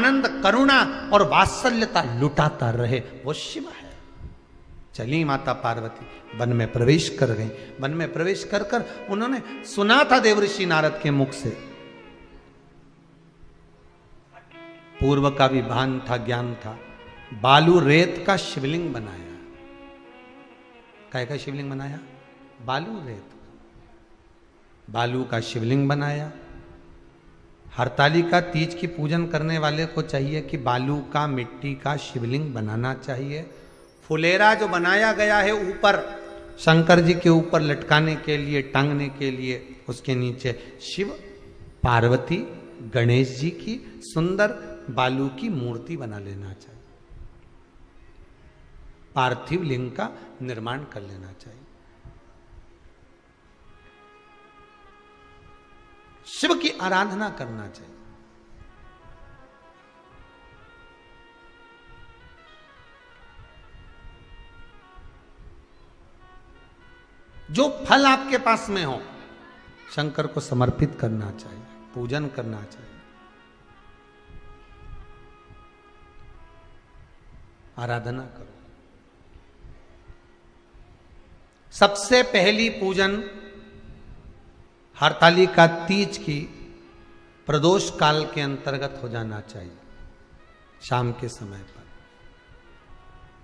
आनंद, करुणा और वात्सल्यता लुटाता रहे, वो शिव है। चली माता पार्वती वन में प्रवेश कर गई। वन में प्रवेश कर कर उन्होंने सुना था देवऋषि नारद के मुख से, पूर्व का भी भान था, ज्ञान था। बालू रेत का शिवलिंग बनाया। काय का शिवलिंग बनाया? बालू रेत, बालू का शिवलिंग बनाया। हरतालिका तीज की पूजन करने वाले को चाहिए कि बालू का, मिट्टी का शिवलिंग बनाना चाहिए। फुलेरा जो बनाया गया है ऊपर शंकर जी के ऊपर लटकाने के लिए, टांगने के लिए, उसके नीचे शिव, पार्वती, गणेश जी की सुंदर बालू की मूर्ति बना लेना चाहिए। पार्थिव लिंग का निर्माण कर लेना चाहिए। शिव की आराधना करना चाहिए। जो फल आपके पास में हो शंकर को समर्पित करना चाहिए, पूजन करना चाहिए, आराधना करो। सबसे पहली पूजन हरतालिका तीज की प्रदोष काल के अंतर्गत हो जाना चाहिए। शाम के समय पर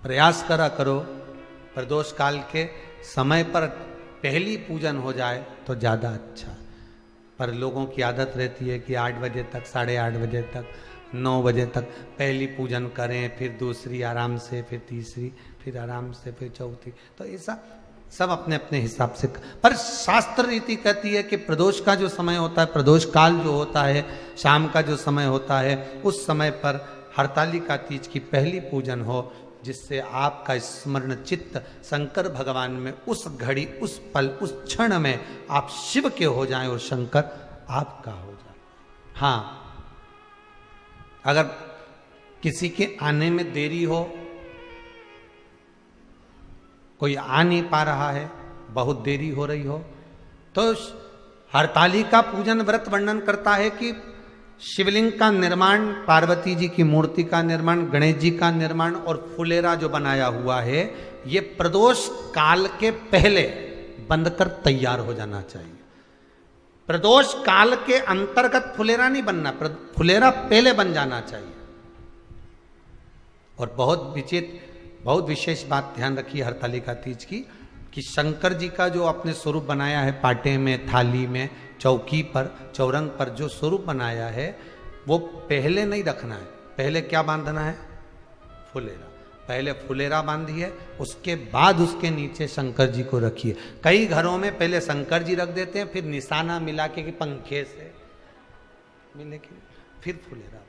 प्रयास करा करो प्रदोष काल के समय पर पहली पूजन हो जाए तो ज़्यादा अच्छा। पर लोगों की आदत रहती है कि 8 बजे तक, 8:30 बजे तक, 9 बजे तक पहली पूजन करें, फिर दूसरी आराम से, फिर तीसरी, फिर आराम से, फिर चौथी। तो ऐसा सब अपने अपने हिसाब से। पर शास्त्र रीति कहती है कि प्रदोष का जो समय होता है, प्रदोष काल जो होता है, शाम का जो समय होता है, उस समय पर हरतालिका तीज की पहली पूजन हो, जिससे आपका स्मरण चित्त शंकर भगवान में उस घड़ी, उस पल, उस क्षण में आप शिव के हो जाएं और शंकर आपका हो जाए। हाँ, अगर किसी के आने में देरी हो, कोई आ नहीं पा रहा है, बहुत देरी हो रही हो, तो हरतालिका पूजन व्रत वर्णन करता है कि शिवलिंग का निर्माण, पार्वती जी की मूर्ति का निर्माण, गणेश जी का निर्माण और फुलेरा जो बनाया हुआ है, ये प्रदोष काल के पहले बनकर तैयार हो जाना चाहिए। प्रदोष काल के अंतर्गत फुलेरा नहीं बनना, फुलेरा पहले बन जाना चाहिए। और बहुत विशेष बात ध्यान रखिए हरतालिका तीज की, कि शंकर जी का जो आपने स्वरूप बनाया है, पाटे में, थाली में, चौकी पर, चौरंग पर जो स्वरूप बनाया है, वो पहले नहीं रखना है। पहले क्या बांधना है? फुलेरा। पहले फुलेरा बांधिए, उसके बाद उसके नीचे शंकर जी को रखिए। कई घरों में पहले शंकर जी रख देते हैं, फिर निशाना मिला के कि पंखे से मिले के फिर फुलेरा।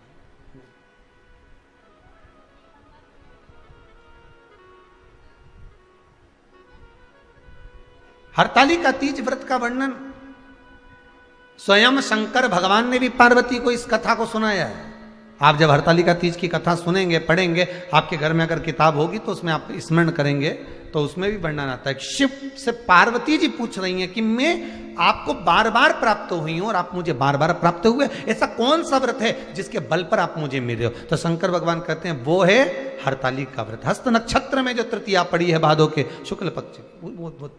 हरतालिका तीज व्रत का वर्णन स्वयं शंकर भगवान ने भी पार्वती को इस कथा को सुनाया है। आप जब हरतालिका तीज की कथा सुनेंगे, पढ़ेंगे, आपके घर में अगर किताब होगी तो उसमें आप स्मरण करेंगे तो उसमें भी वर्णन आता है। शिव से पार्वती जी पूछ रही हैं कि मैं आपको बार बार प्राप्त हुई हूं और आप मुझे बार बार प्राप्त हुए, ऐसा कौन सा व्रत है जिसके बल पर आप मुझे मिल रहे हो? तो शंकर भगवान कहते हैं वो है हरतालिका व्रत। हस्त नक्षत्र में जो तृतीया पड़ी है भादो के शुक्ल पक्ष, वो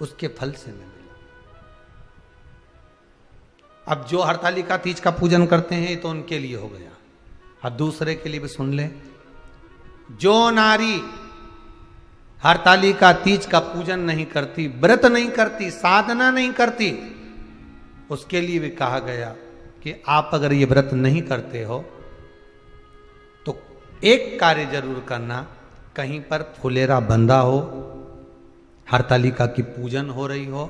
उसके फल से मैं मिला। अब जो हरतालिका तीज का पूजन करते हैं तो उनके लिए हो गया। अब दूसरे के लिए भी सुन ले। जो नारी हरतालिका तीज का पूजन नहीं करती, व्रत नहीं करती, साधना नहीं करती, उसके लिए भी कहा गया कि आप अगर ये व्रत नहीं करते हो तो एक कार्य जरूर करना, कहीं पर फुलेरा बंधा हो, हरतालिका की पूजन हो रही हो,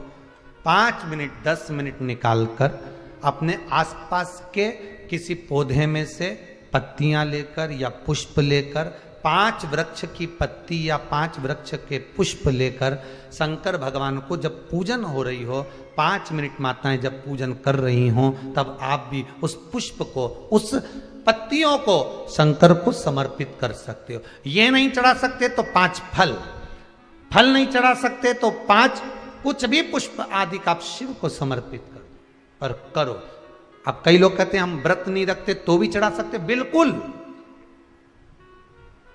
5 मिनट 10 मिनट निकालकर अपने आसपास के किसी पौधे में से पत्तियां लेकर या पुष्प लेकर, 5 वृक्ष की पत्ती या 5 वृक्ष के पुष्प लेकर शंकर भगवान को जब पूजन हो रही हो, 5 मिनट माताएं जब पूजन कर रही हों, तब आप भी उस पुष्प को, उस पत्तियों को शंकर को समर्पित कर सकते हो। ये नहीं चढ़ा सकते तो 5 फल नहीं चढ़ा सकते तो 5 कुछ भी पुष्प आदि का आप शिव को समर्पित करो, पर करो। अब कई लोग कहते हैं हम व्रत नहीं रखते तो भी चढ़ा सकते, बिल्कुल